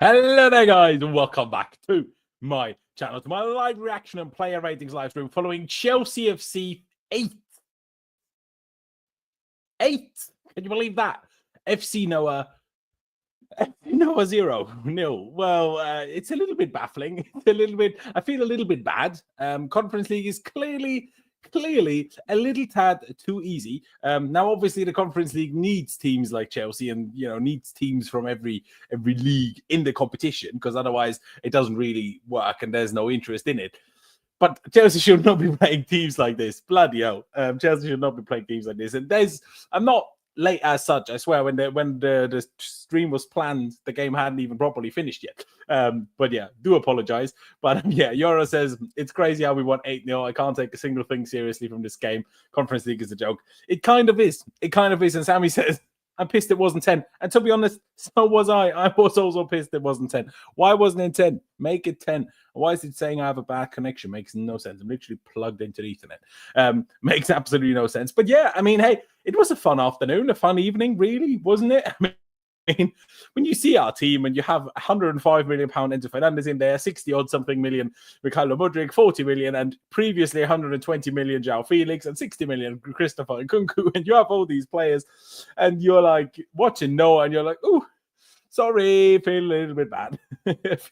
Hello there, guys, and welcome back to my channel, to my live reaction and player ratings live stream following Chelsea FC 8. Can you believe that? FC Noah 0-0. Well, it's a little bit baffling. It's a little bit, I feel a little bit bad. Conference League is clearly a little tad too easy. Now, obviously, the Conference League needs teams like Chelsea, and needs teams from every league in the competition, because otherwise it doesn't really work and there's no interest in it. But Chelsea should not be playing teams like this. Bloody hell, Chelsea should not be playing teams like this. And I'm not late as such. I swear, when the stream was planned, the game hadn't even properly finished yet. But yeah, do apologize. But yeah, Yoro says it's crazy how we won 8-0. I can't take a single thing seriously from this game. Conference League is a joke. It kind of is. It kind of is. And Sammy says, I'm pissed it wasn't 10. And to be honest, so was I. I was also pissed it wasn't 10. Why wasn't it 10? Make it 10. Why is it saying I have a bad connection? Makes no sense. I'm literally plugged into the Ethernet. Makes absolutely no sense. But yeah, I mean, hey, it was a fun afternoon, a fun evening, really, wasn't it? I mean, when you see our team and you have £105 million Enzo Fernandez in there, 60-odd something million Mykhailo Mudryk, 40 million, and previously 120 million Joao Felix, and 60 million Christopher Nkunku, and you have all these players, and you're like watching Noah, and you're like, ooh, sorry, feel a little bit bad.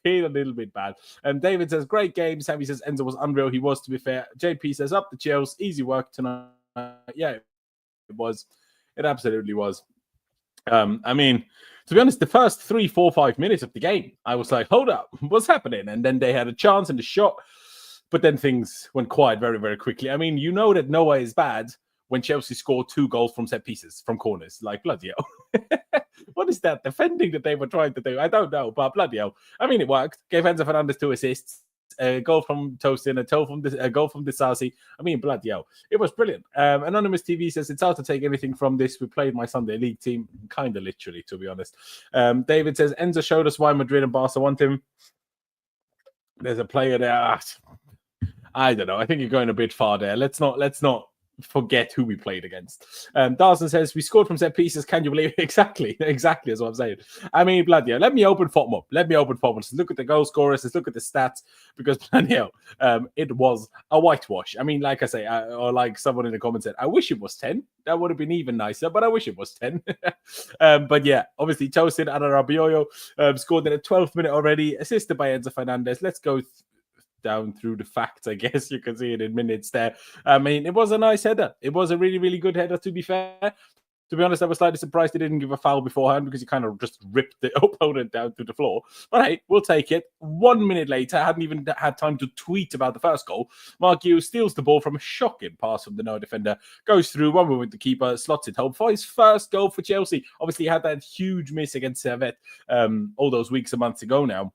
Feel a little bit bad. And David says, great game. Sammy says, Enzo was unreal. He was, to be fair. JP says, up the Chelsea. Easy work tonight. Yeah, it was. It absolutely was. I mean, to be honest, the first 3, 4, 5 minutes of the game, I was like, hold up, what's happening? And then they had a chance and a shot, but then things went quiet very, very quickly. I mean, you know that Noah is bad when Chelsea scored 2 goals from set pieces, from corners. Like, bloody hell. What is that defending that they were trying to do? I don't know, but bloody hell. I mean, it worked. Gave Enzo Fernandez 2 assists. A goal from Tosin, a goal from Disasi. I mean, bloody hell. It was brilliant. Anonymous TV says, it's hard to take anything from this. We played my Sunday league team, kind of literally, to be honest. David says, Enzo showed us why Madrid and Barca want him. There's a player there. I don't know. I think you're going a bit far there. Let's not forget who we played against. Dawson says, we scored from set pieces. Can you believe it? Exactly is what I'm saying. I mean, bloody hell. Let me open FOTM up. Let's look at the goal scorers. Let's look at the stats, because bloody hell, it was a whitewash. I mean, like I say, or like someone in the comments said, I wish it was 10. That would have been even nicer, but I wish it was 10. But yeah, obviously Tosin Adarabioyo scored in the 12th minute already, assisted by Enzo Fernandez. Let's go down through the facts. I guess you can see it in minutes there. I mean, it was a nice header. It was a really, really good header, to be fair. To be honest, I was slightly surprised they didn't give a foul beforehand, because he kind of just ripped the opponent down to the floor. But hey, we'll take it. 1 minute later, I hadn't even had time to tweet about the first goal. Marc Guiu steals the ball from a shocking pass from the Noah defender, goes through, one with the keeper, slots it home for his first goal for Chelsea. Obviously, he had that huge miss against Servette all those weeks and months ago now.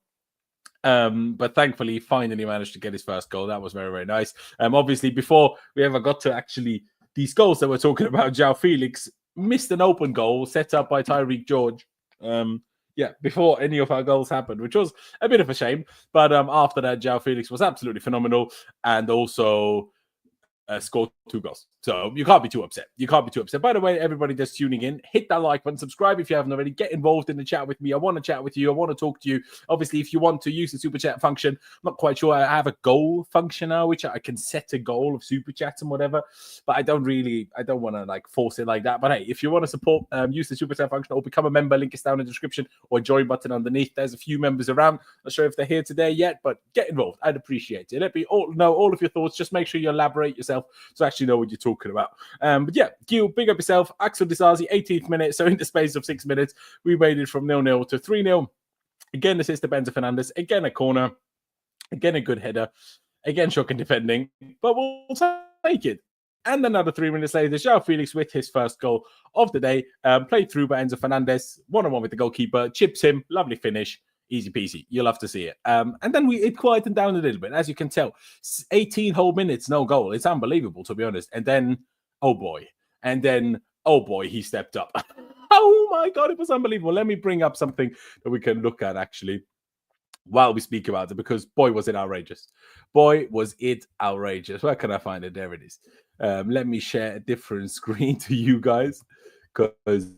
But thankfully, he finally managed to get his first goal. That was very, very nice. Obviously, before we ever got to actually these goals that we're talking about, Joao Felix missed an open goal set up by Tyrique George. Yeah, before any of our goals happened, which was a bit of a shame. But after that, Joao Felix was absolutely phenomenal, and also scored 2 goals. So you can't be too upset. By the way, everybody just tuning in, hit that like button, subscribe if you haven't already, get involved in the chat with me. I want to chat with you. I want to talk to you. Obviously, if you want to use the super chat function, I'm not quite sure. I have a goal function now, which I can set a goal of super chats and whatever, but I don't want to like force it like that. But hey, if you want to support, use the super chat function or become a member, link is down in the description, or join button underneath. There's a few members around. Not sure if they're here today yet, but get involved. I'd appreciate it. Let me know all of your thoughts. Just make sure you elaborate yourself to actually know what you're talking about. But yeah, Guiu, big up yourself. Axel Disasi, 18th minute. So in the space of 6 minutes, we made it from 0-0 to 3-0. Again, assist to Enzo Fernandez. Again, a corner. Again, a good header. Again, shocking defending. But we'll take it. And another 3 minutes later, Joao Felix with his first goal of the day. Played through by Enzo Fernandez. 1-on-1 with the goalkeeper. Chips him. Lovely finish. Easy peasy. You'll love to see it. And then it quietened down a little bit. As you can tell, 18 whole minutes, no goal. It's unbelievable, to be honest. And then, oh boy, he stepped up. Oh my God, it was unbelievable. Let me bring up something that we can look at, actually, while we speak about it, because boy, was it outrageous. Where can I find it? There it is. Let me share a different screen to you guys, because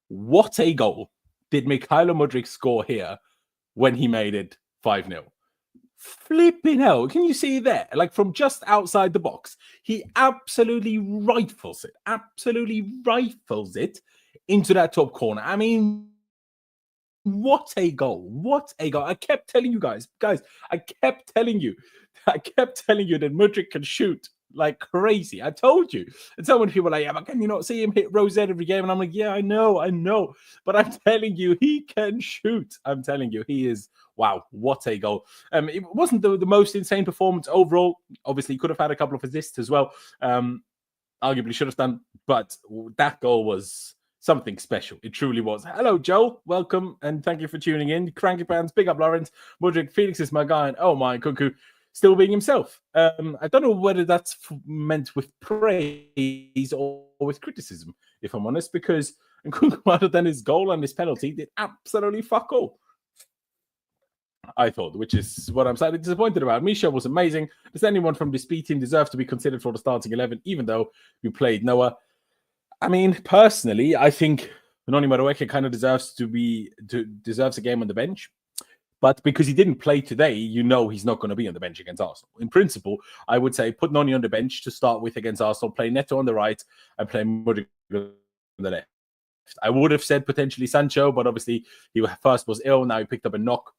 what a goal. did Mykhailo Mudryk score here when he made it 5-0? Flipping hell. Can you see there? Like from just outside the box, he absolutely rifles it into that top corner. I mean, what a goal. What a goal. I kept telling you guys, I kept telling you that Mudryk can shoot like crazy. I told you. And so many people were like, yeah, but can you not see him hit rosette every game? And I'm like, yeah, I know. But I'm telling you, he can shoot. I'm telling you, he is, wow, what a goal. It wasn't the most insane performance overall. Obviously, he could have had a couple of assists as well. Arguably should have done. But that goal was something special. It truly was. Hello, Joel. Welcome, and thank you for tuning in. Cranky fans, big up Laurenz. Mudryk, Felix is my guy, and oh my, Nkunku still being himself. I don't know whether that's meant with praise or with criticism, if I'm honest, because Nkunku, other than his goal and his penalty, did absolutely fuck all. I thought, which is what I'm slightly disappointed about. Misha was amazing. Does anyone from this B team deserve to be considered for the starting 11, even though we played Noah? I mean, personally, I think Noni Maresca kind of deserves a game on the bench. But because he didn't play today, you know he's not going to be on the bench against Arsenal. In principle, I would say put Noni on the bench to start with against Arsenal, play Neto on the right, and play Mudryk on the left. I would have said potentially Sancho, but obviously he first was ill. Now he picked up a knock.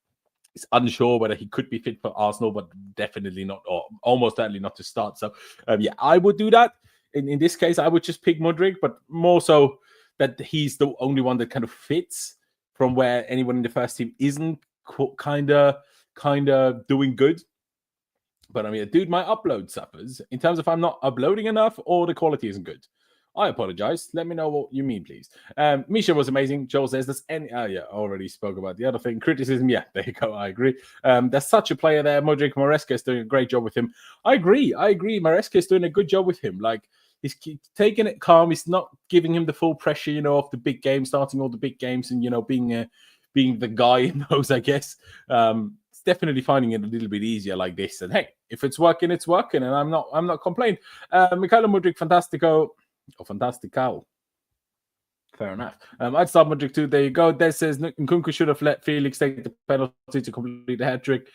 He's unsure whether he could be fit for Arsenal, but definitely not, or almost certainly not to start. So, yeah, I would do that. In this case, I would just pick Mudryk, but more so that he's the only one that kind of fits from where anyone in the first team isn't kind of doing good. But I mean, dude, my upload suffers in terms of I'm not uploading enough or the quality isn't good. I apologize. Let me know what you mean, please. Misha was amazing. Joel says, "Does any?" Yeah, already spoke about the other thing. Criticism. Yeah, there you go. I agree. There's such a player there. Mudryk. Maresca is doing a great job with him. I agree. Maresca is doing a good job with him. Like he's taking it calm. He's not giving him the full pressure, of the big games, starting all the big games, and being the guy in those. I guess. It's definitely finding it a little bit easier like this. And hey, if it's working, it's working, and I'm not complaining. Mykhailo Mudryk, fantastico. Oh, fantastical. Fair enough. I'd start Mudryk too. There you go. Des says Nkunku should have let Felix take the penalty to complete the hat trick.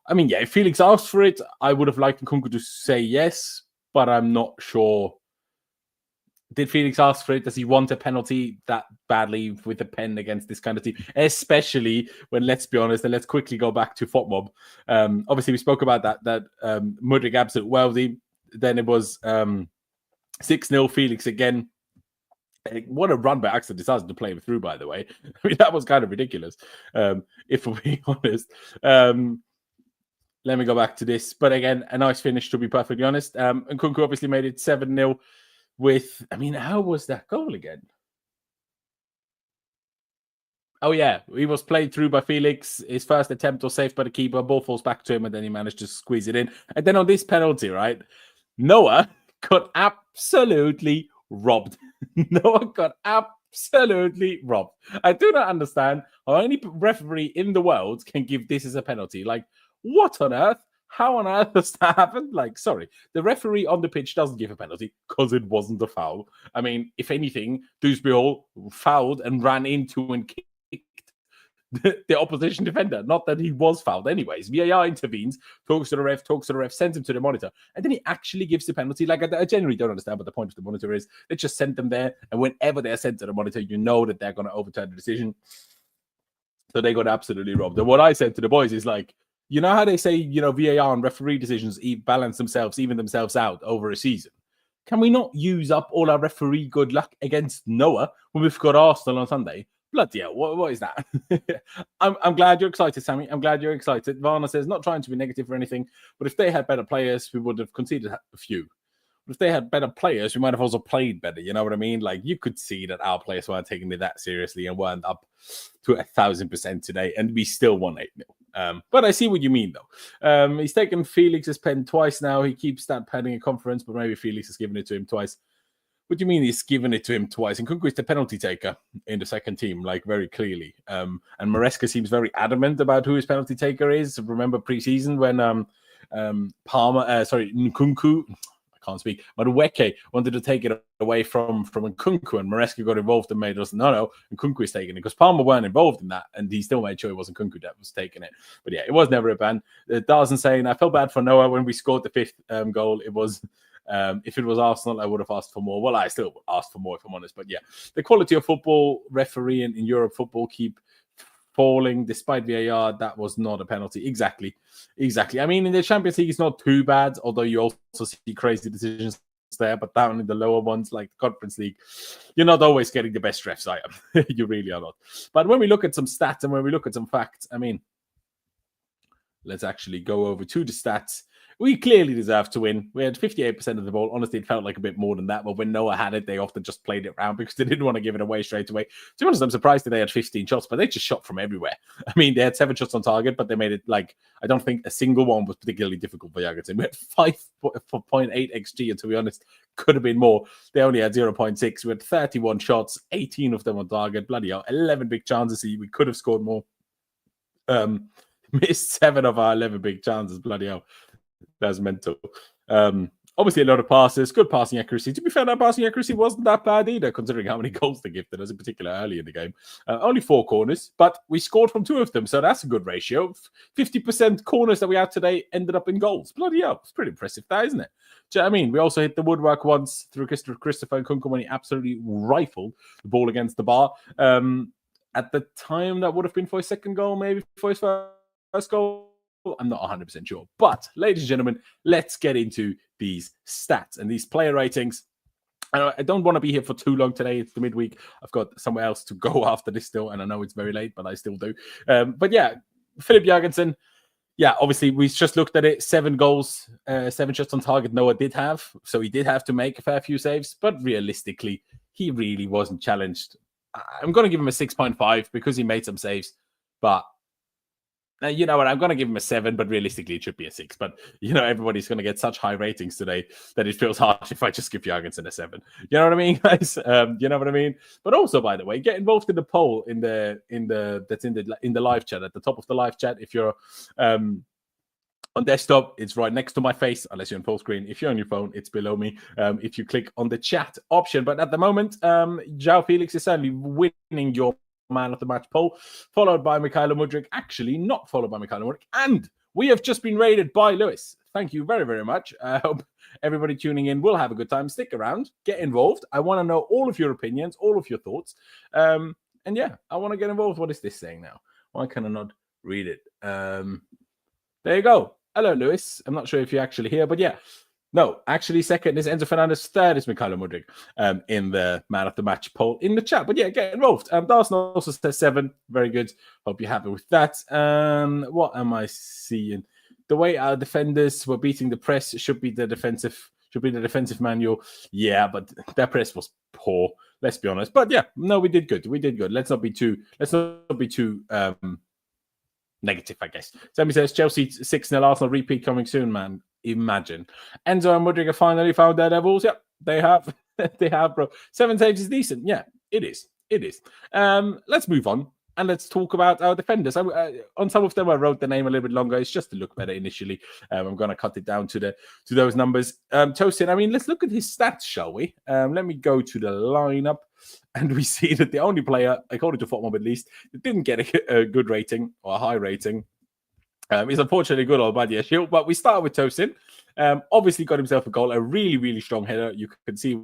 I mean, yeah, if Felix asked for it, I would have liked Nkunku to say yes, but I'm not sure. Did Felix ask for it? Does he want a penalty that badly with a pen against this kind of team? Especially when, let's be honest, and let's quickly go back to FOTMob. Obviously, we spoke about that Mudryk absolute Worldie. Then it was 6-0 Felix again. What a run by Axel Disasi to play him through, by the way. I mean, that was kind of ridiculous, if we're being honest. Let me go back to this. But again, a nice finish, to be perfectly honest. Nkunku obviously made it 7-0 with, I mean, how was that goal again? Oh, yeah. He was played through by Felix. His first attempt was saved by the keeper. Ball falls back to him, and then he managed to squeeze it in. And then on this penalty, right, Noah got absolutely robbed. Noah got absolutely robbed. I do not understand how any referee in the world can give this as a penalty. Like, what on earth? How on earth has that happened? Like, sorry, the referee on the pitch doesn't give a penalty because it wasn't a foul. I mean, if anything, Dewsbury Hall fouled and ran into and kicked the opposition defender. Not that he was fouled anyways. VAR intervenes, talks to the ref, sends him to the monitor, and then he actually gives the penalty. Like, I generally don't understand what the point of the monitor is. They just send them there, and whenever they're sent to the monitor, you know that they're going to overturn the decision. So they got absolutely robbed. And what I said to the boys is like, you know how they say, VAR and referee decisions balance themselves, even themselves out over a season? Can we not use up all our referee good luck against Noah when we've got Arsenal on Sunday? Bloody hell, what is that? I'm glad you're excited, Sammy. I'm glad you're excited. Varna says, not trying to be negative or anything, but if they had better players, we would have conceded a few. But if they had better players, we might have also played better. You know what I mean? Like, you could see that our players weren't taking it that seriously and weren't up to 1,000% today, and we still won 8-0. But I see what you mean, though. He's taken Felix's pen twice now. He keeps that penning in conference, but maybe Felix has given it to him twice. What do you mean he's given it to him twice? And Nkunku is the penalty taker in the second team, like, very clearly. And Maresca seems very adamant about who his penalty taker is. Remember pre-season when Nkunku, I can't speak. Mudryk wanted to take it away from Nkunku, and Maresca got involved and made us, no, Nkunku is taking it, because Palmer weren't involved in that, and he still made sure it wasn't Nkunku that was taking it. But yeah, it was never a ban. Darzan saying, I felt bad for Noah when we scored the 5th goal. It was... if it was Arsenal, I would have asked for more. Well, I still asked for more, if I'm honest. But yeah, the quality of football, referee in Europe football keep falling despite VAR. That was not a penalty. Exactly. I mean, in the Champions League, it's not too bad, although you also see crazy decisions there. But down in the lower ones, like the Conference League, you're not always getting the best refs. I am. You really are not. But when we look at some stats and when we look at some facts, I mean, let's actually go over to the stats. We clearly deserved to win. We had 58% of the ball. Honestly, it felt like a bit more than that. But when Noah had it, they often just played it around because they didn't want to give it away straight away. To be honest, I'm surprised that they had 15 shots, but they just shot from everywhere. I mean, they had 7 shots on target, but they made it like, I don't think a single one was particularly difficult for Jorgensen. We had 5.8 XG, and to be honest, could have been more. They only had 0.6. We had 31 shots, 18 of them on target. Bloody hell, 11 big chances. We could have scored more. Missed 7 of our 11 big chances. Bloody hell. That's mental. Obviously, a lot of passes, good passing accuracy. To be fair, that passing accuracy wasn't that bad either, considering how many goals they gifted us, in particular early in the game. Only 4 corners, but we scored from 2 of them, so that's a good ratio. 50% corners that we had today ended up in goals. Bloody hell, it's pretty impressive, that, isn't it? Do you know what I mean? We also hit the woodwork once through Christopher Nkunku when he absolutely rifled the ball against the bar. At the time, that would have been for his second goal, maybe for his first goal. I'm not 100% sure. But, ladies and gentlemen, let's get into these stats and these player ratings. I don't want to be here for too long today. It's the midweek. I've got somewhere else to go after this still, and I know it's very late, but I still do. But yeah, Filip Jorgensen, yeah, obviously, we just looked at it. 7 goals, 7 shots on target Noah did have. So he did have to make a fair few saves, but realistically, he really wasn't challenged. I'm going to give him a 6.5 because he made some saves, but you know what? I'm going to give him a 7, but realistically, it should be a 6. But, you know, everybody's going to get such high ratings today that it feels harsh if I just give Jorgensen a 7. You know what I mean, guys? You know what I mean? But also, by the way, get involved in the poll in the live chat, at the top of the live chat. If you're on desktop, it's right next to my face, unless you're on full screen. If you're on your phone, it's below me. If you click on the chat option. But at the moment, Joao Felix is certainly winning your man of the match poll, followed by Mykhailo Mudryk, actually not followed by Mykhailo Mudryk, and we have just been rated by Lewis. Thank you very, very much. I hope everybody tuning in will have a good time. Stick around, get involved. I want to know all of your opinions, all of your thoughts. And yeah, I want to get involved. What is this saying now? Why can I not read it? There you go. Hello, Lewis. I'm not sure if you're actually here, but yeah. No, actually, second is Enzo Fernandez. Third is Mykhailo Mudryk in the man of the match poll in the chat. But yeah, get involved. Darzan also says 7. Very good. Hope you're happy with that. What am I seeing? The way our defenders were beating the press should be the defensive manual. Yeah, but their press was poor. Let's be honest. But yeah, no, we did good. Let's not be too negative, I guess. Sammy says Chelsea 6-0 Arsenal repeat coming soon, man. Imagine. Enzo and Mudryk have finally found their levels. Yep, they have. They have, bro. 7 saves is decent. Yeah, it is. Let's move on and let's talk about our defenders. On some of them, I wrote the name a little bit longer. It's just to look better initially. I'm going to cut it down to those numbers. Tosin, I mean, let's look at his stats, shall we? Let me go to the lineup. And we see that the only player, according to FotMob at least, that didn't get a good rating or a high rating is unfortunately good old Badia Shield. But we start with Tosin. Obviously got himself a goal, a really, really strong header. You can see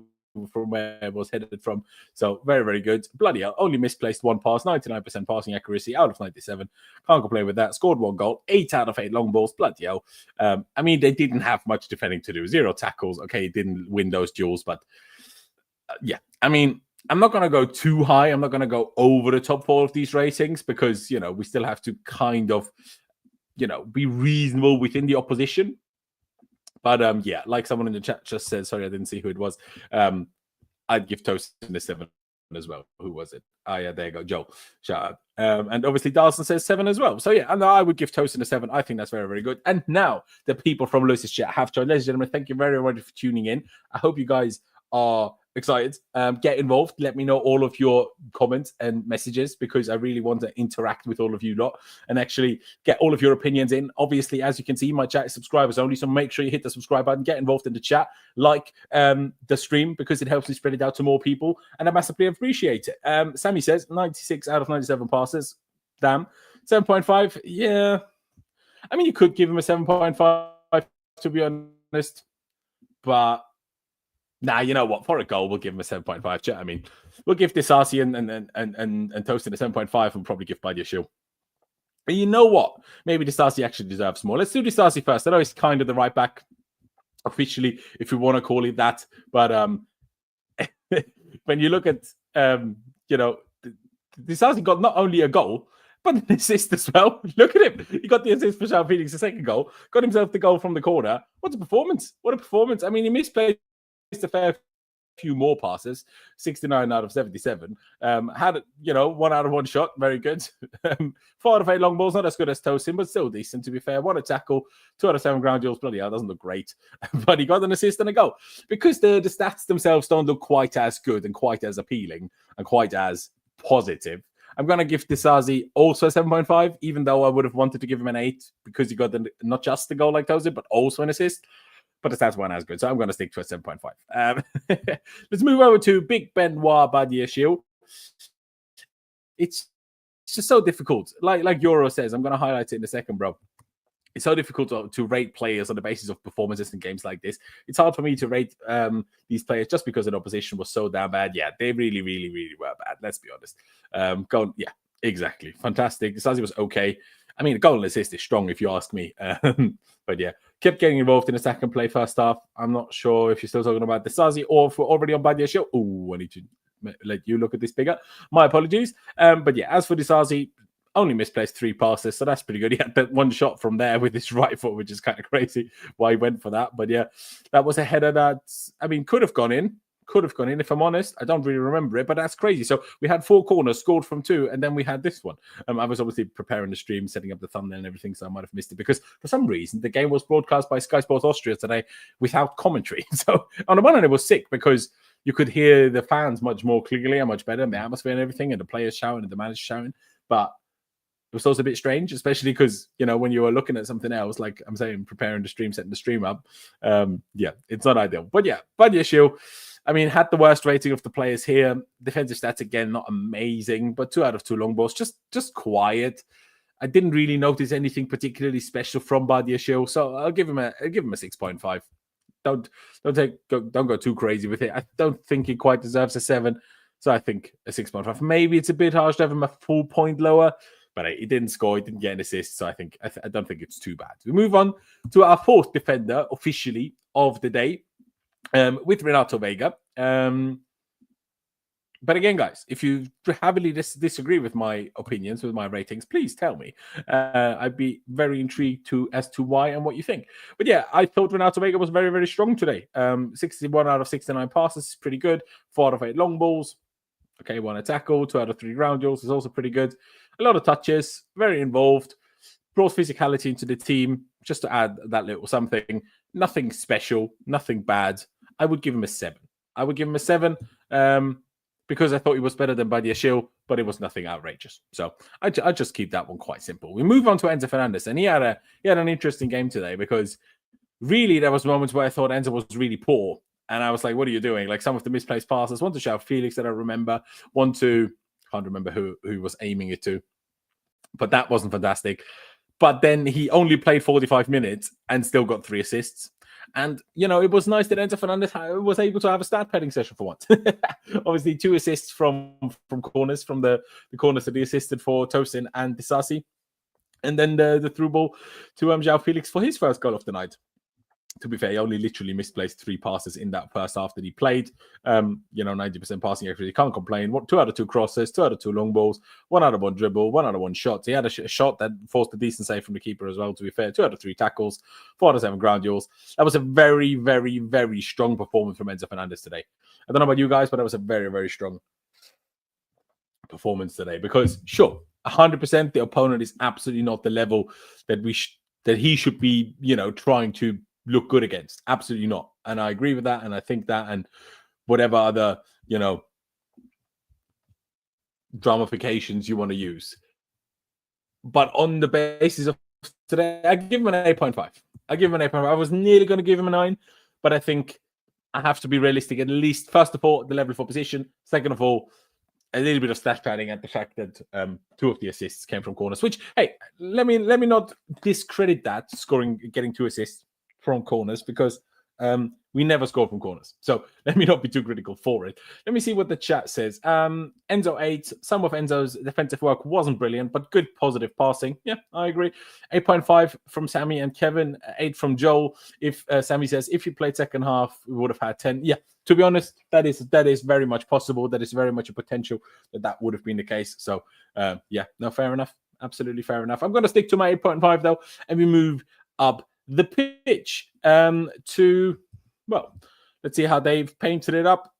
from where it was headed from. So very, very good. Bloody hell. Only misplaced 1 pass, 99% passing accuracy out of 97. Can't complain with that. Scored 1 goal, 8 out of 8 long balls. Bloody hell. I mean, they didn't have much defending to do. 0 tackles. Okay, didn't win those duels. But yeah, I mean, I'm not going to go too high. I'm not going to go over the top 4 of these ratings because, you know, we still have to kind of, you know, be reasonable within the opposition. But yeah, like someone in the chat just said, sorry, I didn't see who it was. I'd give Tosin a 7 as well. Who was it? Oh, yeah, there you go. Joel. Shout out. And obviously Darzan says 7 as well. So yeah, I would give Tosin a 7. I think that's very, very good. And now the people from Lewis's chat have joined. Ladies and gentlemen, thank you very much for tuning in. I hope you guys are excited. Get involved. Let me know all of your comments and messages, because I really want to interact with all of you lot and actually get all of your opinions in. Obviously, as you can see, my chat is subscribers only, so make sure you hit the subscribe button, get involved in the chat, like the stream, because it helps me spread it out to more people, and I massively appreciate it. Sammy says 96 out of 97 passes. Damn. 7.5. Yeah. I mean, you could give him a 7.5, to be honest, but nah, you know what? For a goal, we'll give him a 7.5. I mean, we'll give Disasi and Tosin a 7.5 and probably give Badiashile. And you know what? Maybe Disasi actually deserves more. Let's do Disasi first. I know he's kind of the right back officially, if you want to call it that. But when you look at, Disasi got not only a goal, but an assist as well. Look at him. He got the assist for Joao Felix, the second goal. Got himself the goal from the corner. What a performance. What a performance. I mean, he misplayed a fair few more passes, 69 out of 77. Had, 1 out of 1 shot. Very good. 4 out of 8 long balls. Not as good as Tosin, but still decent, to be fair. 1 a tackle. 2 out of 7 ground duels. Bloody hell, doesn't look great. But he got an assist and a goal. Because the stats themselves don't look quite as good and quite as appealing and quite as positive, I'm going to give Disasi also a 7.5, even though I would have wanted to give him an 8 because he got not just the goal like Tosin, but also an assist. But the stats weren't as good, so I'm going to stick to a 7.5. Let's move over to Big Benoit Badiashile. It's just so difficult. Like Euro says, I'm going to highlight it in a second, bro. It's so difficult to rate players on the basis of performances in games like this. It's hard for me to rate these players just because the opposition was so damn bad. Yeah, they really, really, really were bad. Let's be honest. Yeah, exactly. Fantastic. Disasi was okay. I mean, the goal and assist is strong, if you ask me. But yeah, kept getting involved in the second play first half. I'm not sure if you're still talking about Disasi or if we're already on Badiashile. Oh, I need to let you look at this bigger. My apologies. But yeah, as for Disasi, only misplaced 3 passes, so that's pretty good. He had that 1 shot from there with his right foot, which is kind of crazy why he went for that. But yeah, that was a header that, I mean, could have gone in. If I'm honest. I don't really remember it, but that's crazy. So we had 4 corners, scored from 2, and then we had this one. I was obviously preparing the stream, setting up the thumbnail and everything, so I might have missed it because for some reason the game was broadcast by Sky Sports Austria today without commentary. So on the one hand, it was sick because you could hear the fans much more clearly and much better, and the atmosphere and everything, and the players shouting and the manager shouting. But it was also a bit strange, especially because, when you were looking at something else, like I'm saying, preparing the stream, setting the stream up. Yeah, it's not ideal. But yeah, Badiashile, I mean, had the worst rating of the players here. Defensive stats, again, not amazing, but 2 out of 2 long balls, just quiet. I didn't really notice anything particularly special from Badiashile, so I'll give him a 6.5. Don't go too crazy with it. I don't think he quite deserves a 7, so I think a 6.5. Maybe it's a bit harsh to have him a full point lower, but he didn't score, he didn't get an assist, so I don't think it's too bad. We move on to our 4th defender officially of the day, with Renato Vega. But again, guys, if you heavily disagree with my opinions, with my ratings, please tell me. I'd be very intrigued as to why and what you think. But yeah, I thought Renato Vega was very, very strong today. 61 out of 69 passes is pretty good. 4 out of 8 long balls. Okay, 1 a tackle. 2 out of 3 ground duels is also pretty good. A lot of touches, very involved. Brought physicality into the team, just to add that little something. Nothing special, nothing bad. I would give him a 7. Because I thought he was better than Badiashile, but it was nothing outrageous. So I just keep that one quite simple. We move on to Enzo Fernandez, and he had an interesting game today because really there was moments where I thought Enzo was really poor, and I was like, "What are you doing?" Like some of the misplaced passes. One to Joao Felix that I remember. One to can't remember who was aiming it to, but that wasn't fantastic. But then he only played 45 minutes and still got 3 assists. And, it was nice that Enzo Fernandez was able to have a stat padding session for once. Obviously, 2 assists from corners, from the corners that he assisted for Tosin and Disasi. And then the through ball to Joao Felix for his first goal of the night. To be fair, he only literally misplaced 3 passes in that first half that he played. 90% passing accuracy. Can't complain. 2 out of 2 crosses, 2 out of 2 long balls, 1 out of 1 dribble, 1 out of 1 shot. He had a shot that forced a decent save from the keeper as well, to be fair. 2 out of 3 tackles, 4 out of 7 ground duels. That was a very, very, very strong performance from Enzo Fernandez today. I don't know about you guys, but that was a very, very strong performance today. Because, sure, 100% the opponent is absolutely not the level that he should be, trying to look good against. Absolutely not. And I agree with that, and I think that, and whatever other, dramifications you want to use. But on the basis of today, I give him an 8.5. I give him an 8.5. I was nearly going to give him a 9, but I think I have to be realistic. At least, first of all, the level for position. Second of all, a little bit of stat padding at the fact that 2 of the assists came from corners. Which, hey, let me not discredit that getting 2 assists from corners, because we never score from corners. So let me not be too critical for it. Let me see what the chat says. Enzo 8. Some of Enzo's defensive work wasn't brilliant, but good positive passing. Yeah, I agree. 8.5 from Sammy and Kevin. 8 from Joel. If Sammy says, if you played second half, we would have had 10. Yeah, to be honest, that is very much possible. That is very much a potential that would have been the case. So yeah, no, fair enough. Absolutely fair enough. I'm going to stick to my 8.5 though, and we move up the pitch to, well, let's see how they've painted it up.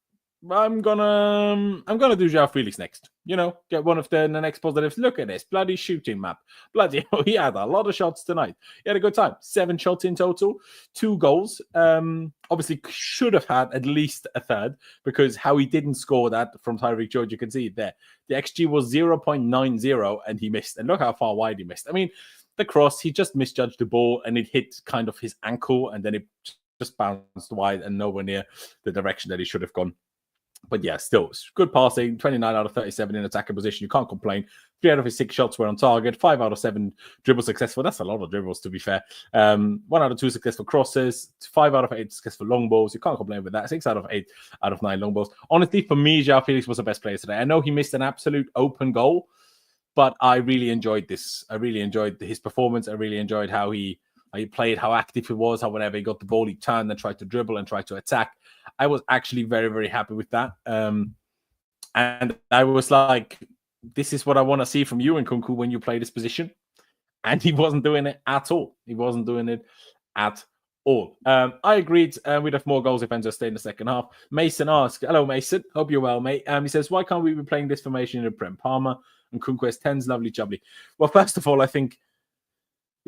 I'm gonna do Joao Felix next. Get one of the next positives. Look at this bloody shooting map. Bloody, he had a lot of shots tonight. He had a good time. 7 shots in total, 2 goals. Obviously should have had at least a third, because how he didn't score that from Tyrique George, you can see it there. The XG was 0.90 and he missed. And look how far wide he missed. I mean, the cross, he just misjudged the ball and it hit kind of his ankle, and then it just bounced wide and nowhere near the direction that he should have gone. But yeah, still, good passing. 29 out of 37 in attacking position. You can't complain. 3 out of his 6 shots were on target. 5 out of 7 dribbles successful. That's a lot of dribbles, to be fair. 1 out of 2 successful crosses. 5 out of 8 successful long balls. You can't complain with that. 6 out of 8 out of 9 long balls. Honestly, for me, Joao Felix was the best player today. I know he missed an absolute open goal, but I really enjoyed this. I really enjoyed his performance. I really enjoyed how he played, how active he was, how whenever he got the ball, he turned and tried to dribble and tried to attack. I was actually very, very happy with that. And I was like, this is what I want to see from you, Nkunku, when you play this position. And he wasn't doing it at all. He wasn't doing it at all. I agreed we'd have more goals if Enzo stayed in the second half. Mason asks, hello, Mason. Hope you're well, mate. He says, why can't we be playing this formation in the Prem? Palmer and Nkunku has 10s, lovely, jubbly. Well, first of all, I think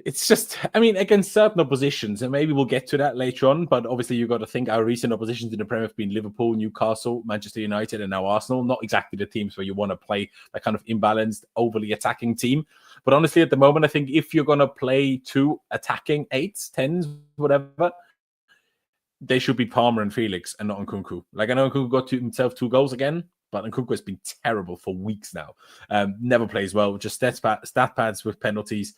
it's just, against certain oppositions, and maybe we'll get to that later on, but obviously you've got to think our recent oppositions in the Premier have been Liverpool, Newcastle, Manchester United, and now Arsenal. Not exactly the teams where you want to play that kind of imbalanced, overly attacking team. But honestly, at the moment, I think if you're going to play 2 attacking 8s, 10s, whatever, they should be Palmer and Felix and not Nkunku. Like, I know Nkunku got himself 2 goals again, but Nkunku has been terrible for weeks now. Never plays well, just stat pads with penalties.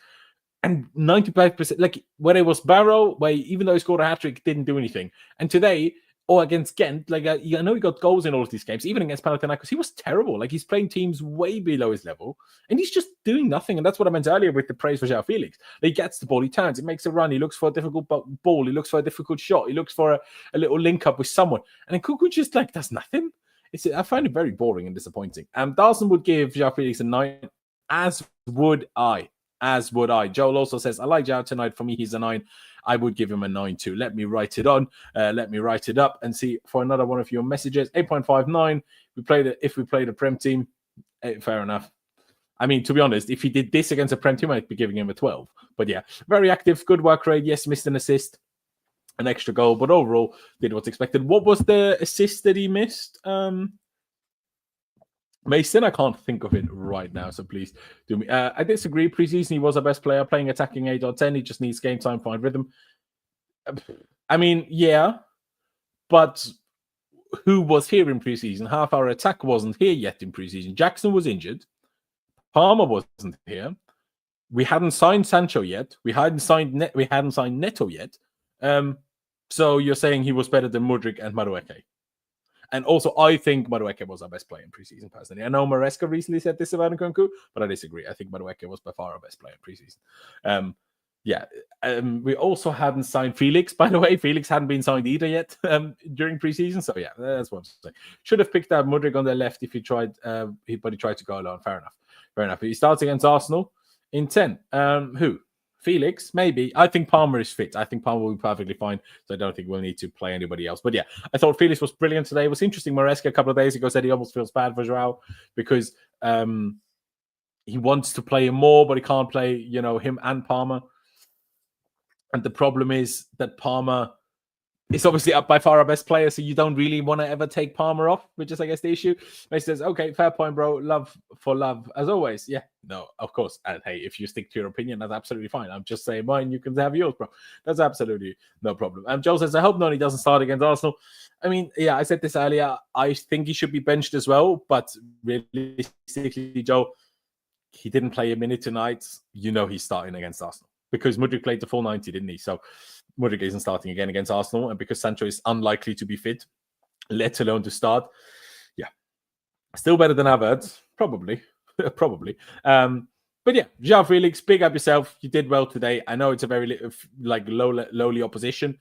And 95%, like when it was Barrow, where even though he scored a hat-trick, didn't do anything. And today, or against Ghent, like I know he got goals in all of these games, even against Panathinaikos, he was terrible. Like he's playing teams way below his level, and he's just doing nothing. And that's what I meant earlier with the praise for Joao Felix. He gets the ball, he turns, he makes a run, he looks for a difficult ball, he looks for a difficult shot, he looks for a little link-up with someone. And then Nkunku just like does nothing. I find it very boring and disappointing. Dawson would give Joao Felix a 9, as would I. Joel also says, I like Joao tonight. For me, he's a 9. I would give him a 9 too. Let me write it on. Let me write it up and see for another one of your messages. 8.59. If we played a Prem team, fair enough. To be honest, if he did this against a Prem team, I'd be giving him a 12. But yeah, very active, good work rate. Yes, missed an assist, an extra goal, but overall did what's expected. What was the assist that he missed? Mason, I can't think of it right now, so please do me. I disagree. Preseason, he was our best player, playing attacking 8 or 10. He just needs game time, find rhythm. Yeah, but who was here in preseason? Half our attack wasn't here yet in preseason. Jackson was injured. Palmer wasn't here. We hadn't signed Sancho yet. We hadn't signed Neto yet. So you're saying he was better than Mudryk and Maresca? And also, I think Maresca was our best player in preseason, personally. I know Maresca recently said this about Nkunku, but I disagree. I think Maresca was by far our best player in preseason. We also hadn't signed Felix, by the way. Felix hadn't been signed either yet during preseason. So, yeah, that's what I'm saying. Should have picked out Mudryk on the left if he tried, but he tried to go alone. Fair enough. He starts against Arsenal in 10. Who? Felix, maybe. I think Palmer is fit. I think Palmer will be perfectly fine. So I don't think we'll need to play anybody else. But yeah, I thought Felix was brilliant today. It was interesting. Maresca a couple of days ago said he almost feels bad for Joao because he wants to play him more, but he can't play, him and Palmer. And the problem is that Palmer It's obviously by far our best player, so you don't really want to ever take Palmer off, which is, I guess, the issue. He says, okay, fair point, bro. Love for love, as always. Yeah, no, of course. And hey, if you stick to your opinion, that's absolutely fine. I'm just saying mine. You can have yours, bro. That's absolutely no problem. Joe says, I hope Noni doesn't start against Arsenal. I mean, yeah, I said this earlier. I think he should be benched as well, but realistically, Joe, he didn't play a minute tonight. You know he's starting against Arsenal because Mudryk played the full 90, didn't he? So Mudryk isn't starting again against Arsenal, and because Sancho is unlikely to be fit, let alone to start, yeah, still better than Havertz, probably. But yeah, Joao Felix, big up yourself. You did well today. I know it's a very lowly opposition,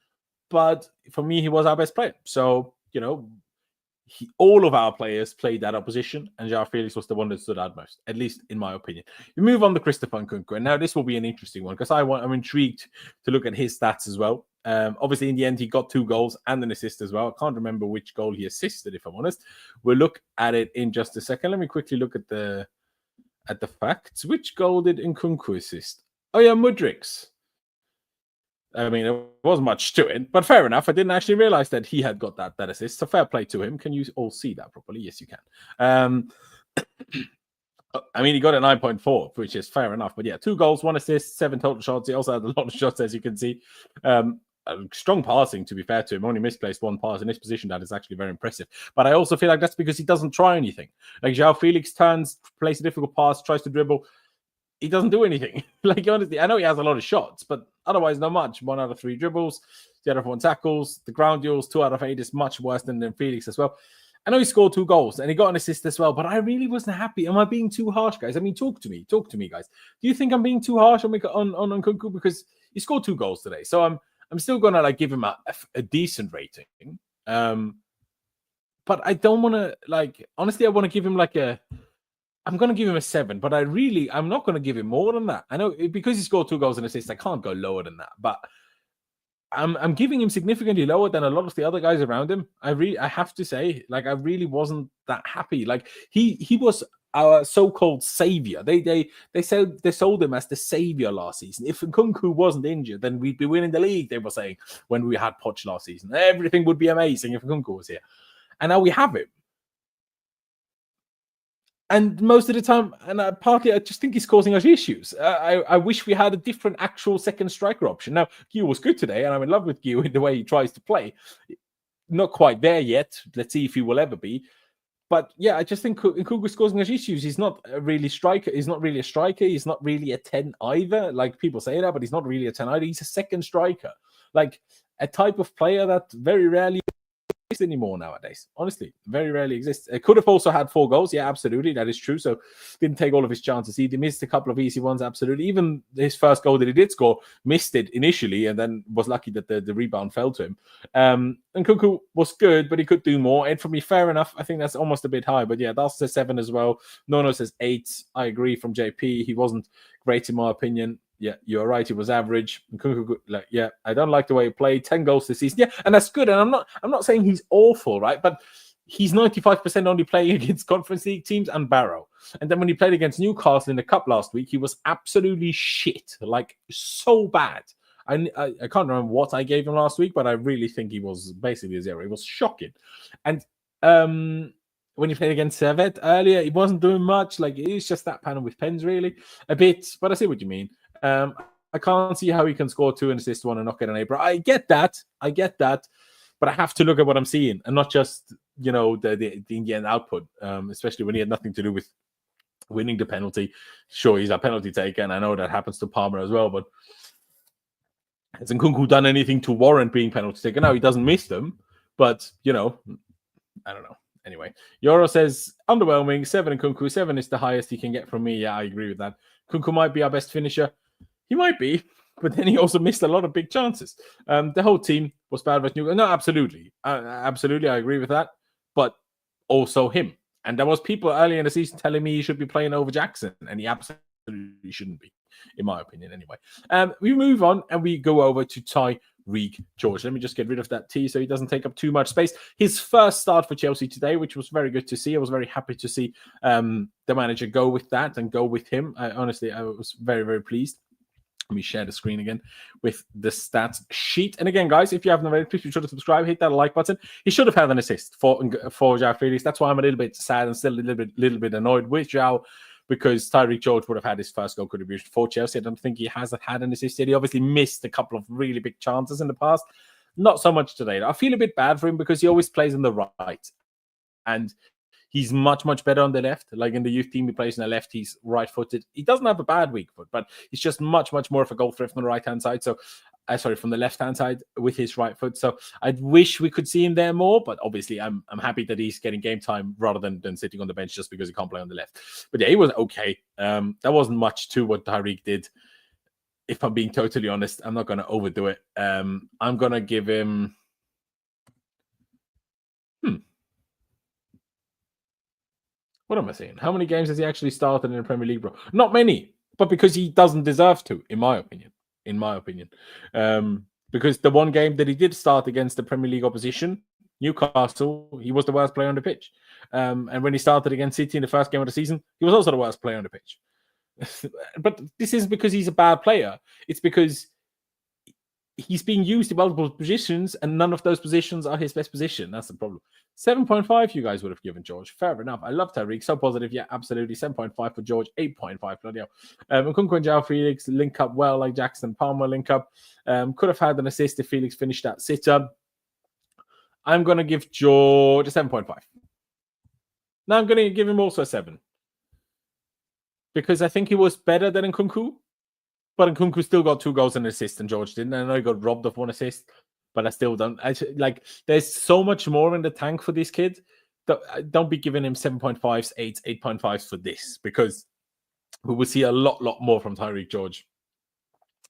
but for me, he was our best player. So, you know, all of our players played that opposition, and Joao Felix was the one that stood out most, at least in my opinion. We move on to Christopher Nkunku, and now this will be an interesting one because I'm intrigued to look at his stats as well. Obviously, in the end, he got 2 goals and an assist as well. I can't remember which goal he assisted, if I'm honest. We'll look at it in just a second. Let me quickly look at the facts. Which goal did Nkunku assist? Oh yeah, Mudryk's. I mean, it wasn't much to it, but fair enough. I didn't actually realize that he had got that assist. So fair play to him. Can you all see that properly? Yes, you can. I mean, he got a 9.4, which is fair enough. But yeah, 2 goals, 1 assist, 7 total shots. He also had a lot of shots, as you can see. Strong passing, to be fair to him. Only misplaced 1 pass in this position. That is actually very impressive. But I also feel like that's because he doesn't try anything. Like Joao Felix turns, plays a difficult pass, tries to dribble. He doesn't do anything. Like, honestly, I know he has a lot of shots, but otherwise, not much. 1 out of 3 dribbles, the other 1 tackles. The ground duels, 2 out of 8 is much worse than Felix as well. I know he scored 2 goals and he got an assist as well, but I really wasn't happy. Am I being too harsh, guys? I mean, talk to me, guys. Do you think I'm being too harsh on Nkunku because he scored 2 goals today? So I'm still gonna like give him a decent rating. But I don't want to honestly. I want to give him I'm going to give him a 7, but I'm not going to give him more than that. I know because he scored 2 goals and assists, I can't go lower than that. But I'm giving him significantly lower than a lot of the other guys around him. I have to say, I really wasn't that happy. Like he was our so-called savior. They sold him as the savior last season. If Nkunku wasn't injured, then we'd be winning the league. They were saying when we had Poch last season, everything would be amazing if Nkunku was here. And now we have him. And most of the time, and partly I just think he's causing us issues. I wish we had a different actual second striker option. Now, Guiu was good today, and I'm in love with Guiu in the way he tries to play. Not quite there yet. Let's see if he will ever be. But yeah, I just think Nkunku's causing us issues. He's not really a striker. He's not really a striker. He's not really a 10 either. Like people say that, but he's not really a 10 either. He's a second striker. Like a type of player that very rarely anymore nowadays. Honestly, very rarely exists. It could have also had 4 goals. Yeah, absolutely. That is true. So didn't take all of his chances. He missed a couple of easy ones. Absolutely. Even his first goal that he did score, missed it initially and then was lucky that the rebound fell to him. And Nkunku was good, but he could do more. And for me, fair enough. I think that's almost a bit high. But yeah, that's a 7 as well. Nono says 8. I agree from JP. He wasn't great in my opinion. Yeah, you're right. He was average. Yeah, I don't like the way he played. 10 goals this season. Yeah, and that's good. And I'm not saying he's awful, right? But he's 95% only playing against Conference League teams and Barrow. And then when he played against Newcastle in the Cup last week, he was absolutely shit. Like, so bad. I can't remember what I gave him last week, but I really think he was basically a 0. He was shocking. And when he played against Servette earlier, he wasn't doing much. Like, it was just that panel with pens, really. A bit, but I see what you mean. I can't see how he can score 2 and assist 1 and not get an A. I get that, but I have to look at what I'm seeing and not just the Indian output. Especially when he had nothing to do with winning the penalty. Sure, he's a penalty taker, and I know that happens to Palmer as well. But has Nkunku done anything to warrant being penalty taker? No, he doesn't miss them, but I don't know. Anyway, Yoro says underwhelming. 7 Nkunku. 7 is the highest he can get from me. Yeah, I agree with that. Nkunku might be our best finisher. He might be, but then he also missed a lot of big chances. The whole team was bad with Newcastle. No, absolutely. Absolutely, I agree with that. But also him. And there was people earlier in the season telling me he should be playing over Jackson, and he absolutely shouldn't be, in my opinion, anyway. We move on, and we go over to Tyrique George. Let me just get rid of that T so he doesn't take up too much space. His first start for Chelsea today, which was very good to see. I was very happy to see the manager go with that and go with him. I was very, very pleased. Let me share the screen again with the stats sheet. And again, guys, if you haven't already, please be sure to subscribe, hit that like button. He should have had an assist for Joao Felix. That's why I'm a little bit sad and still a little bit annoyed with Joao, because Tyrique George would have had his first goal contribution for Chelsea. I don't think he has had an assist yet. He obviously missed a couple of really big chances in the past. Not so much today. I feel a bit bad for him because he always plays on the right. And he's much, much better on the left. Like in the youth team, he plays on the left. He's right-footed. He doesn't have a bad weak foot, but he's just much, much more of a goal threat from the right-hand side. So, from the left-hand side with his right foot. So I wish we could see him there more, but obviously I'm happy that he's getting game time rather than sitting on the bench just because he can't play on the left. But yeah, he was okay. There wasn't much to what Tyrique did. If I'm being totally honest, I'm not going to overdo it. I'm going to give him... What am I saying? How many games has he actually started in the Premier League, bro? Not many, but because he doesn't deserve to, in my opinion. Because the one game that he did start against the Premier League opposition, Newcastle, he was the worst player on the pitch. And when he started against City in the first game of the season, he was also the worst player on the pitch. But this isn't because he's a bad player. It's because he's being used in multiple positions, and none of those positions are his best position. That's the problem. 7.5 you guys would have given George. Fair enough. I love Tyrique. So positive. Yeah, absolutely. 7.5 for George. 8.5. Bloody hell. Nkunku and Joao Felix link up well, like Jackson Palmer link up. Could have had an assist if Felix finished that sitter. I'm going to give George a 7.5. Now I'm going to give him also a 7. Because I think he was better than Nkunku. But Nkunku still got 2 goals and an assist, and George didn't. I know he got robbed of 1 assist, but I still don't. There's so much more in the tank for this kid. Don't be giving him 7.5s, 8s, 8.5s for this, because we will see a lot more from Tyrique George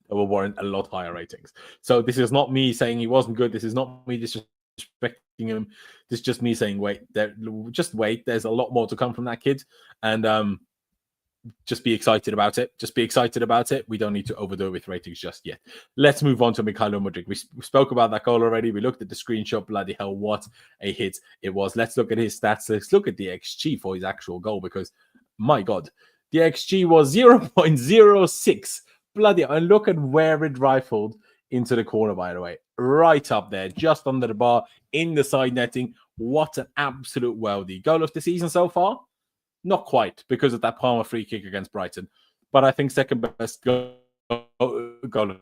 that will warrant a lot higher ratings. So this is not me saying he wasn't good. This is not me disrespecting him. This is just me saying, just wait. There's a lot more to come from that kid. And just be excited about it. We don't need to overdo it with ratings just yet. Let's move on to Mykhailo Mudryk. We spoke about that goal already. We looked at the screenshot. Bloody hell, what a hit it was. Let's look at his stats. Let's look at the XG for his actual goal, because, my God, the XG was 0.06. Bloody hell. And look at where it rifled into the corner, by the way. Right up there, just under the bar, in the side netting. What an absolute worldie. Goal of the season so far? Not quite, because of that Palmer free kick against Brighton. But I think second best goal of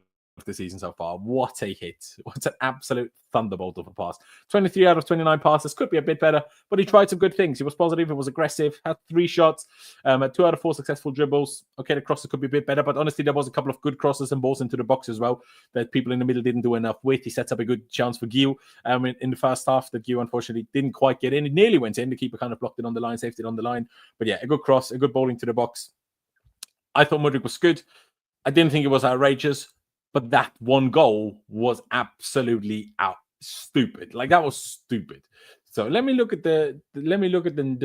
the season so far. What a hit. What an absolute thunderbolt of a pass. 23 out of 29 passes. Could be a bit better, but he tried some good things. He was positive. He was aggressive. Had 3 shots. Had 2 out of 4 successful dribbles. Okay, the crosses could be a bit better, but honestly, there was a couple of good crosses and balls into the box as well that people in the middle didn't do enough with. He sets up a good chance for Guiu in the first half that Guiu unfortunately didn't quite get in. It nearly went in. The keeper kind of blocked it on the line, saved it on the line. But yeah, a good cross, a good ball into the box. I thought Mudryk was good. I didn't think it was outrageous. But that one goal was absolutely stupid. Like, that was stupid. So let me look at the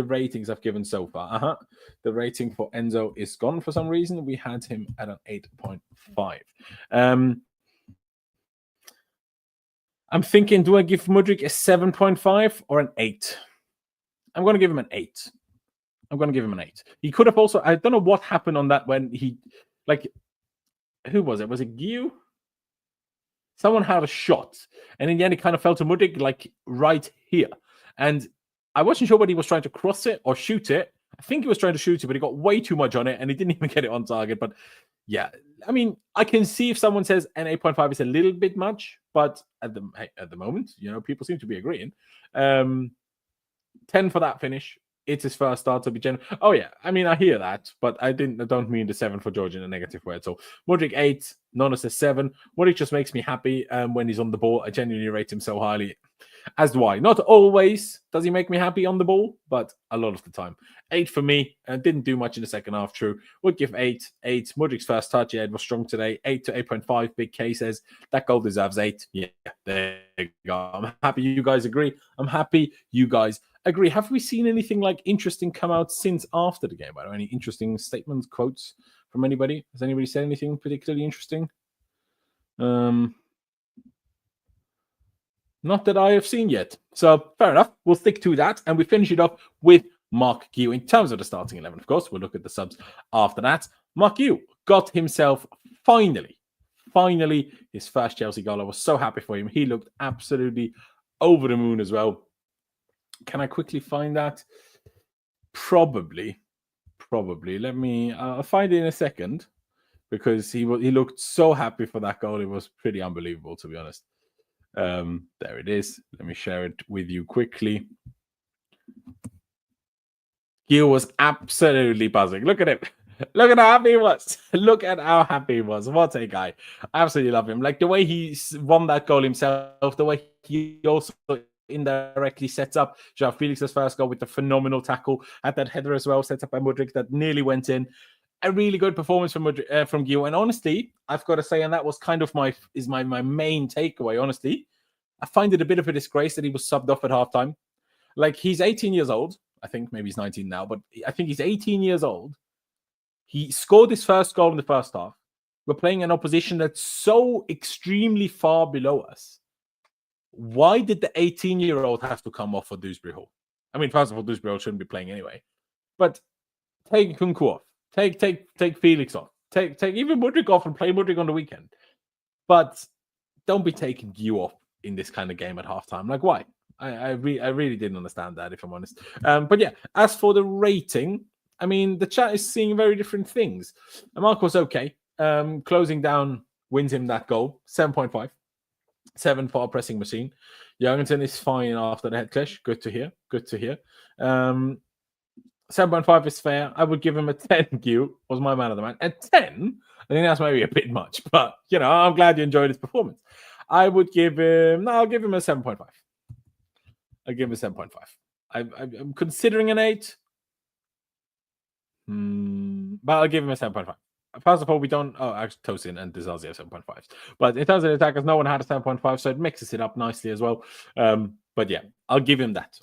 ratings I've given so far. The rating for Enzo is gone for some reason. We had him at an 8.5. I'm thinking, do I give Mudryk a 7.5 or an 8? I'm going to give him an 8. He could have also, I don't know what happened on that when he, who was it? Was it Guiu? Someone had a shot, and in the end, it kind of fell to Mudryk, right here. And I wasn't sure whether he was trying to cross it or shoot it. I think he was trying to shoot it, but he got way too much on it, and he didn't even get it on target. But yeah, I mean, I can see if someone says an 8.5 is a little bit much, but at the moment, people seem to be agreeing. 10 for that finish. It's his first start to be general. Oh yeah, I mean, I hear that, but I don't mean the 7 for George in a negative way at all. Mudryk 8, Nona says 7. Mudryk just makes me happy when he's on the ball. I genuinely rate him so highly, as do I. Not always does he make me happy on the ball, but a lot of the time. 8 for me. Didn't do much in the second half, true. Would give 8. Mudryk's first touch, yeah, it was strong today. 8 to 8.5. Big K says that goal deserves 8. Yeah, there you go. I'm happy you guys agree. Have we seen anything interesting come out since after the game? By the way, any interesting statements, quotes from anybody? Has anybody said anything particularly interesting? Not that I have seen yet. So fair enough. We'll stick to that, and we finish it off with Marc Guiu. In terms of the starting 11, of course, we'll look at the subs after that. Marc Guiu got himself finally finally his first Chelsea goal. I was so happy for him. He looked absolutely over the moon as well. Can I quickly find that? Probably. Let me. I'll find it in a second because he looked so happy for that goal. It was pretty unbelievable, to be honest. There it is. Let me share it with you quickly. Guiu was absolutely buzzing. Look at him. Look at how happy he was. Look at how happy he was. What a guy. Absolutely love him. Like the way he won that goal himself, the way he also indirectly sets up Joao Felix's first goal with the phenomenal tackle at that header as well, set up by Mudryk that nearly went in. A really good performance from Guiu. And honestly, I've got to say, and that was kind of my main takeaway, honestly, I find it a bit of a disgrace that he was subbed off at halftime. Like, he's 18 years old. I think maybe he's 19 now, but I think he's 18 years old. He scored his first goal in the first half. We're playing an opposition that's so extremely far below us. Why did the 18-year-old have to come off for Dewsbury Hall? I mean, first of all, Dewsbury Hall shouldn't be playing anyway. But take Nkunku off. Take Felix off. Take even Mudryk off and play Mudryk on the weekend. But don't be taking Guiu off in this kind of game at halftime. Like, why? I really didn't understand that, if I'm honest. But yeah, as for the rating, I mean, the chat is seeing very different things. Mark was okay. Closing down wins him that goal. 7.5. 7 for our pressing machine. Jorgensen is fine after the head clash. Good to hear. 7.5 is fair. I would give him a 10. Guiu was my man of the match. A 10? I think that's maybe a bit much. But, you know, I'm glad you enjoyed his performance. I would give him... No, I'll give him a 7.5. I'll give him a 7.5. I'm considering an 8. But I'll give him a 7.5. First of all, we don't... Oh, actually, Tosin and Disasi are 7.5s. But in terms of the attackers, no one had a 7.5, so it mixes it up nicely as well. But yeah, I'll give him that.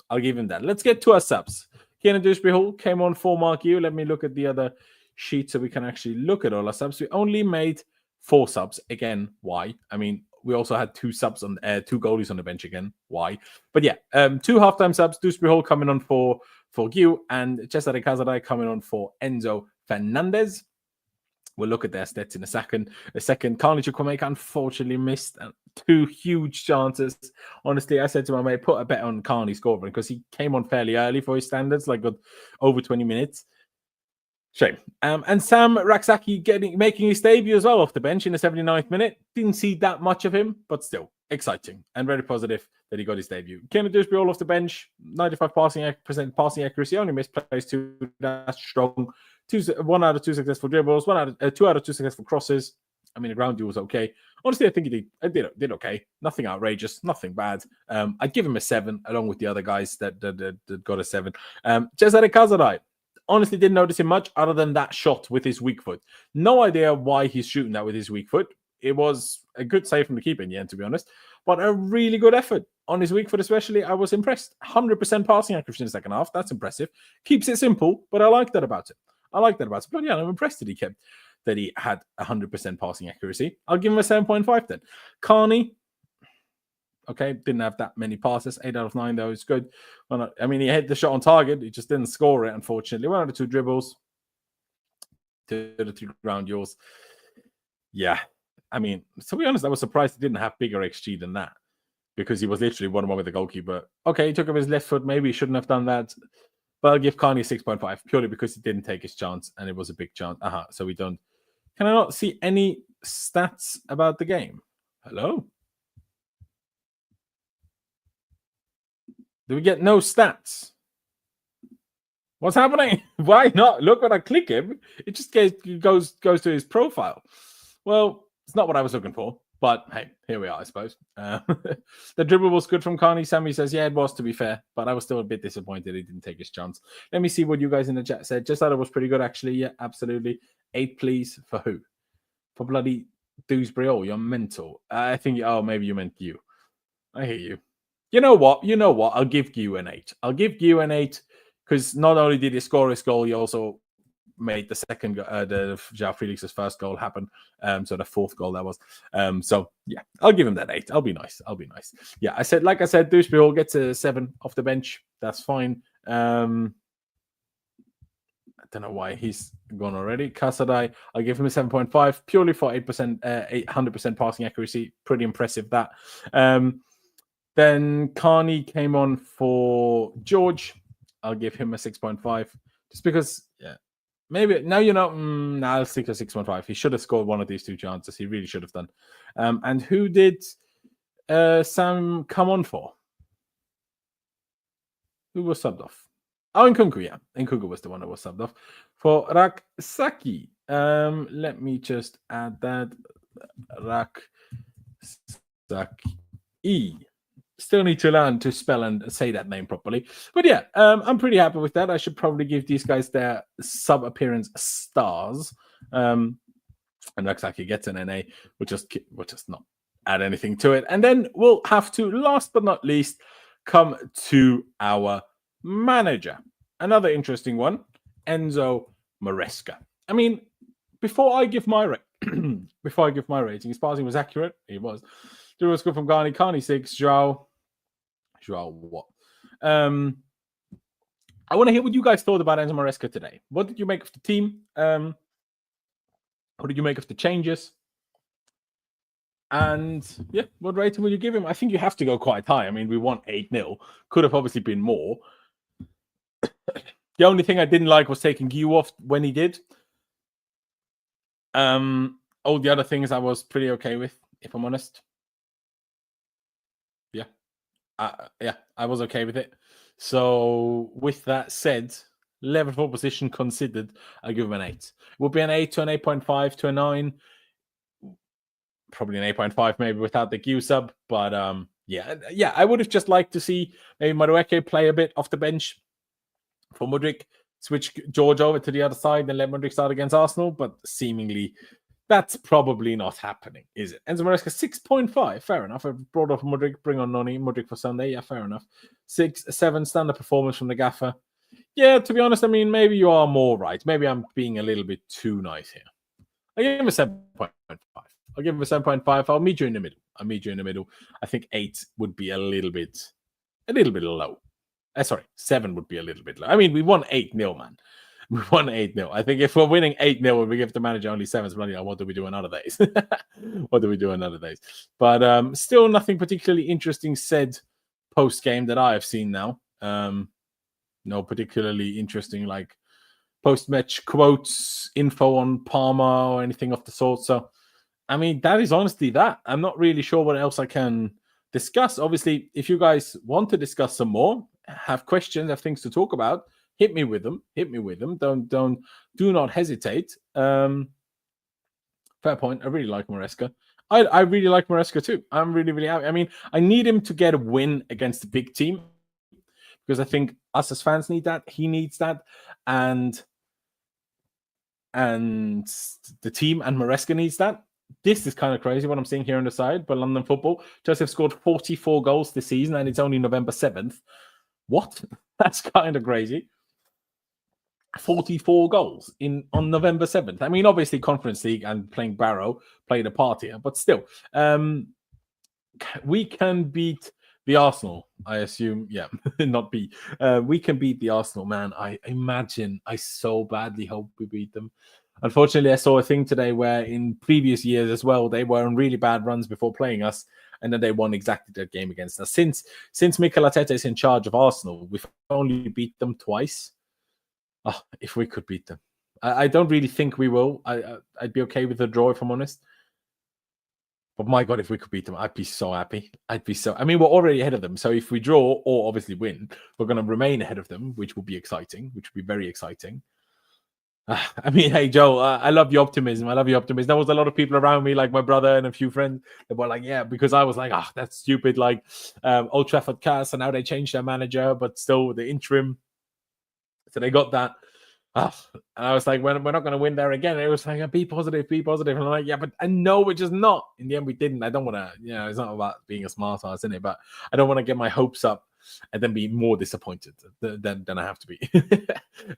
Let's get to our subs. Kieran Dewsbury Hall came on for Marc Guiu. Let me look at the other sheet so we can actually look at all our subs. We only made 4 subs. Again, why? I mean, we also had 2 subs on 2 goalies on the bench again. Why? But yeah, 2 halftime subs. Dewsbury Hall coming on for Guiu and Cesare Casadei coming on for Enzo Fernandez. We'll look at their stats in a second. Carney Chukwuemeka unfortunately missed 2 huge chances. Honestly, I said to my mate, put a bet on Carney scoring because he came on fairly early for his standards, like with over 20 minutes. Shame. And Sam Rak-Sakyi making his debut as well off the bench in the 79th minute. Didn't see that much of him, but still exciting and very positive that he got his debut. Kieran Dewsbury all off the bench, 95% passing accuracy, only missed plays 2. That's strong. 1 out of 2 successful dribbles, 2 out of 2 successful crosses. I mean, the ground duel was okay. Honestly, I think he did okay. Nothing outrageous, nothing bad. I'd give him a 7 along with the other guys that got a 7. Cesare Casadei. Honestly, didn't notice him much other than that shot with his weak foot. No idea why he's shooting that with his weak foot. It was a good save from the keeper in the end, to be honest. But a really good effort. On his weak foot especially, I was impressed. 100% passing accuracy in the second half. That's impressive. Keeps it simple, but I like that about it. But yeah, I'm impressed that he had 100% passing accuracy. I'll give him a 7.5 then. Carney, okay, didn't have that many passes. 8 out of 9 though. It's good. Well, I mean, he hit the shot on target. He just didn't score it, unfortunately. 1 out of 2 dribbles. 2 out of 3 ground duels. Yeah, I mean, to be honest, I was surprised he didn't have bigger XG than that because he was literally 1-1 with the goalkeeper. Okay, he took up his left foot. Maybe he shouldn't have done that. But I'll give Carney 6.5 purely because he didn't take his chance and it was a big chance. So we don't. Can I not see any stats about the game? Hello? Do we get no stats? What's happening? Why not? Look, when I click him, it just goes to his profile. Well, it's not what I was looking for. But hey, here we are, I suppose. The dribble was good from Carney. Sammy says, yeah, it was, to be fair. But I was still a bit disappointed he didn't take his chance. Let me see what you guys in the chat said. Just thought it was pretty good, actually. Yeah, absolutely. 8, please. For who? For bloody Dewsbury. Oh, you're mental. I think, maybe you meant Guiu. I hear you. You know what? I'll give Guiu an 8. I'll give Guiu an 8 because not only did he score his goal, he also made the second, the Joao Felix's first goal happen. So the 4th goal that was. So yeah, I'll give him that 8. I'll be nice. Yeah, like I said, Dewsbury Hall gets a 7 off the bench. That's fine. don't know why he's gone already. Casadei, I'll give him a 7.5 purely for 800% passing accuracy. Pretty impressive that. Then Carney came on for George. I'll give him a 6.5 just because, yeah, maybe now I'll stick to 6.5. He should have scored one of these two chances. He really should have done. And who did Sam come on for? Who was subbed off? Oh, Nkunku, yeah. Nkunku was the one that was subbed off for Rak-Sakyi. Let me just add that. Rak-Sakyi. Still need to learn to spell and say that name properly. But yeah, I'm pretty happy with that. I should probably give these guys their sub-appearance stars. And Rak-Sakyi gets an NA. We'll just not add anything to it. And then we'll have to, last but not least, come to our manager. Another interesting one, Enzo Maresca. I mean, before I give my rating, his passing was accurate. He was. It was good from Carney 6, Joao what? I want to hear what you guys thought about Enzo Maresca today. What did you make of the team? What did you make of the changes? And yeah, what rating would you give him? I think you have to go quite high. I mean, we won 8-0. Could have obviously been more. The only thing I didn't like was taking Guiu off when he did. All the other things I was pretty okay with, if I'm honest. Yeah, I was okay with it. So with that said, level 4 position considered, I give him an 8. It would be an 8 to an 8.5 to a 9. Probably an 8.5 maybe without the Guiu sub. But yeah, I would have just liked to see maybe Mudryk play a bit off the bench for Mudryk, switch George over to the other side and let Mudryk start against Arsenal. But seemingly that's probably not happening, is it? Enzo Maresca 6.5, fair enough. I brought off Mudryk, bring on Noni, Mudryk for Sunday, yeah, fair enough. 6-7 standard performance from the gaffer. Yeah, to be honest, I mean, maybe you are more right. Maybe I'm being a little bit too nice here. I give him a 7.5. I'll give him a 7.5. I'll meet you in the middle. I think 8 would be a little bit low. Sorry, 7 would be a little bit low. I mean, we won 8-0, man. We won 8-0. I think if we're winning 8-0 and we give the manager only 7, bloody hell, what do we do on other days? But still nothing particularly interesting said post-game that I have seen now. No particularly interesting, like, post-match quotes, info on Parma or anything of the sort. So, I mean, that is honestly that. I'm not really sure what else I can discuss. Obviously, if you guys want to discuss some more, have questions, have things to talk about, hit me with them. Do not hesitate. Fair point. I really like Maresca. I really like Maresca too. I'm really happy. I mean, I need him to get a win against a big team because I think us as fans need that. He needs that. And the team and Maresca needs that. This is kind of crazy what I'm seeing here on the side, but London Football just have scored 44 goals this season and it's only November 7th. What? That's kind of crazy. 44 goals on November 7th. I mean, obviously, Conference League and playing Barrow played a part here, but still, we can beat the Arsenal, I assume. Yeah, not beat. We can beat the Arsenal, man. I so badly hope we beat them. Unfortunately, I saw a thing today where in previous years as well, they were on really bad runs before playing us, and then they won exactly that game against us. Since Mykhailo is in charge of Arsenal, we've only beat them twice. Oh, if we could beat them. I don't really think we will. I'd be okay with a draw, if I'm honest. But my God, if we could beat them, I'd be so happy. I mean, we're already ahead of them. So if we draw or obviously win, we're going to remain ahead of them, which will be exciting, which will be very exciting. I mean, hey, Joe, I love your optimism. There was a lot of people around me, like my brother and a few friends, that were like, yeah, because I was like, that's stupid. Like Old Trafford cast, and now they changed their manager, but still the interim. So they got that. And I was like, we're not going to win there again. And it was like, be positive. And I'm like, yeah, but I know we're just not. In the end, we didn't. I don't want to, it's not about being a smart ass, isn't it? But I don't want to get my hopes up and then be more disappointed than I have to be.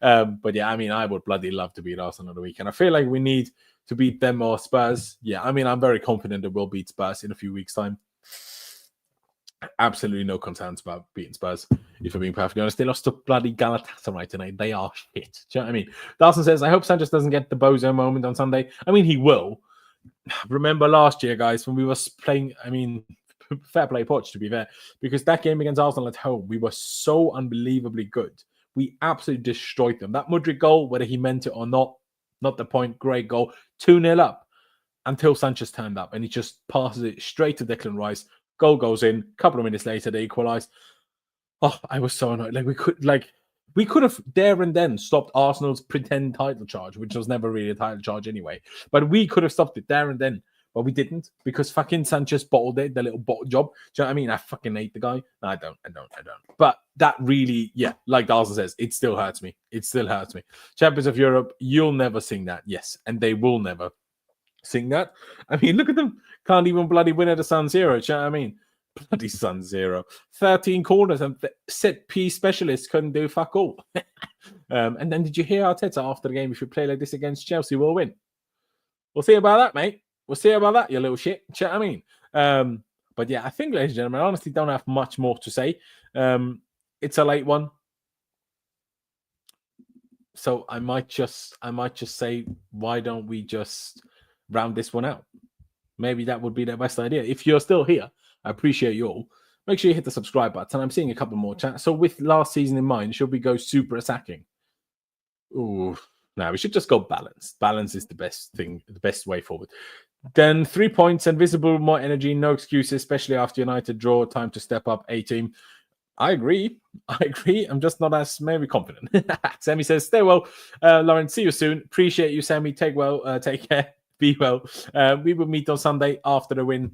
But yeah, I mean, I would bloody love to beat Arsenal on the weekend. I feel like we need to beat them or Spurs. Yeah, I mean, I'm very confident that we'll beat Spurs in a few weeks' time. Absolutely no concerns about beating Spurs, if I'm being perfectly honest. They lost to bloody Galatasaray tonight. They are shit. Do you know what I mean? Dawson says, I hope Sanchez doesn't get the bozo moment on Sunday. I mean, he will. Remember last year, guys, when we were playing, I mean, fair play Poch, to be fair, because that game against Arsenal at home, we were so unbelievably good. We absolutely destroyed them. That Mudryk goal, whether he meant it or not the point. Great goal. 2-0 up until Sanchez turned up, and he just passes it straight to Declan Rice. Goal goes in. A couple of minutes later, they equalise. Oh, I was so annoyed. We could have there and then stopped Arsenal's pretend title charge, which was never really a title charge anyway. But we could have stopped it there and then. But we didn't, because fucking Sanchez bottled it, the little bottle job. Do you know what I mean? I fucking hate the guy. No, I don't. But that really, yeah, like Dawson says, it still hurts me. It still hurts me. Champions of Europe, you'll never sing that. Yes, and they will never sing that. I mean, look at them. Can't even bloody win at the San Siro. Do you know what I mean? Bloody San Siro. 13 corners and set piece specialists couldn't do fuck all. And then did you hear Arteta after the game? If you play like this against Chelsea, we'll win. We'll see about that, mate. We'll see about that, you little shit. Do you know what I mean? But yeah, I think, ladies and gentlemen, I honestly don't have much more to say. It's a late one. So I might just say, why don't we just round this one out? Maybe that would be the best idea. If you're still here, I appreciate you all. Make sure you hit the subscribe button. I'm seeing a couple more chats. So with last season in mind, should we go super attacking? Ooh, no, we should just go balanced. Balance is the best thing, the best way forward. Then 3 points, invisible, more energy, no excuses, especially after United draw. Time to step up, A-team. I agree. I'm just not as maybe confident. Sammy says, stay well. Laurenz, see you soon. Appreciate you, Sammy. Take care. Be well. We will meet on Sunday after the win.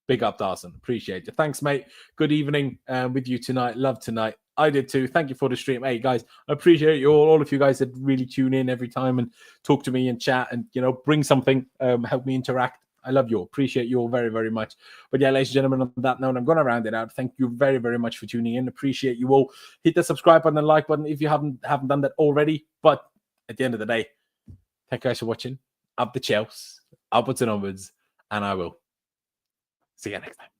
Big up, Dawson. Appreciate you. Thanks, mate. Good evening with you tonight. Love tonight. I did too. Thank you for the stream. Hey, guys, I appreciate you all. All of you guys that really tune in every time and talk to me and chat and, bring something, help me interact. I love you all. Appreciate you all very, very much. But yeah, ladies and gentlemen, on that note, I'm going to round it out. Thank you very, very much for tuning in. Appreciate you all. Hit the subscribe button and like button if you haven't done that already. But at the end of the day, thank you guys for watching. Up the Chelsea, upwards and onwards, and I will see you next time.